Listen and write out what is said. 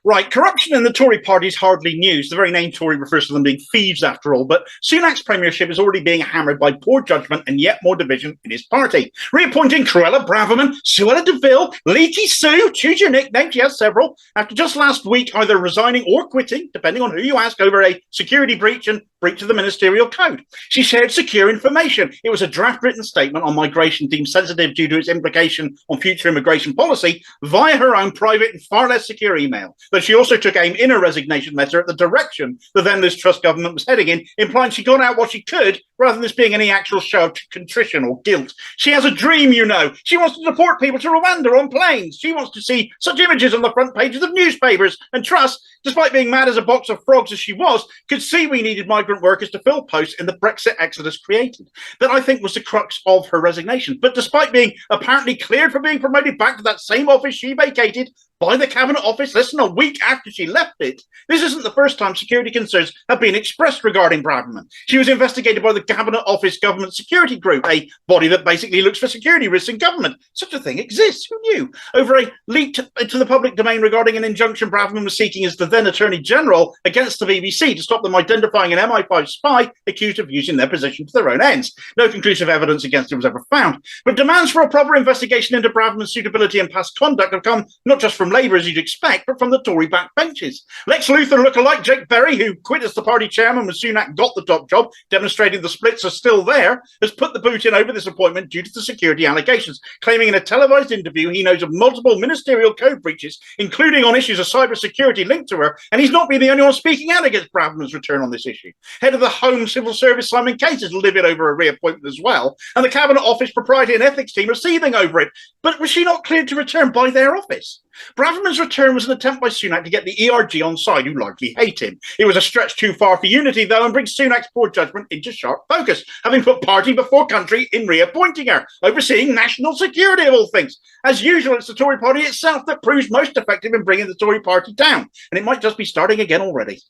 Right, corruption in the Tory Party is hardly news. The very name Tory refers to them being thieves, after all. But Sunak's premiership is already being hammered by poor judgment and yet more division in his party. Reappointing Suella Braverman, Suella Leaky Sue, choose your nickname, she has several, after just last week either resigning or quitting, depending on who you ask, over a security breach and breach of the ministerial code. She shared secure information. It was a draft written statement on migration deemed sensitive due to its implication on future immigration policy via her own private and far less secure email. But she also took aim in her resignation letter at the direction the then Liz Truss government was heading in, implying she got out what she could rather than this being any actual show of contrition or guilt. She has a dream, you know. She wants to deport people to Rwanda on planes. She wants to see such images on the front pages of newspapers. And Truss, despite being mad as a box of frogs as she was, could see we needed migrant workers to fill posts in the Brexit exodus created. That, I think, was the crux of her resignation. But despite being apparently cleared for being promoted back to that same office she vacated by the Cabinet Office less than a week after she left it, this isn't the first time security concerns have been expressed regarding Braverman. She was investigated by the Cabinet Office Government Security Group, a body that basically looks for security risks in government. Such a thing exists. Who knew? Over a leak to the public domain regarding an injunction Braverman was seeking as the then Attorney General against the BBC to stop them identifying an MI5 spy accused of using their position to their own ends. No conclusive evidence against him was ever found. But demands for a proper investigation into Braverman's suitability and past conduct have come not just from Labour, as you'd expect, but from the Tory backbenches. Lex Luthor lookalike Jake Berry, who quit as the party chairman when Sunak got the top job, demonstrating the splits are still there, has put the boot in over this appointment due to the security allegations, claiming in a televised interview he knows of multiple ministerial code breaches, including on issues of cybersecurity linked to her, and he's not been the only one speaking out against Braverman's return on this issue. Head of the Home Civil Service Simon Case is livid over a reappointment as well, and the Cabinet Office Propriety and Ethics team are seething over it. But was she not cleared to return by their office? Braverman's return was an attempt by Sunak to get the ERG on side, who largely hate him. It was a stretch too far for unity, though, and brings Sunak's poor judgment into sharp focus, having put party before country in reappointing her, overseeing national security of all things. As usual, it's the Tory Party itself that proves most effective in bringing the Tory Party down, and it might just be starting again already.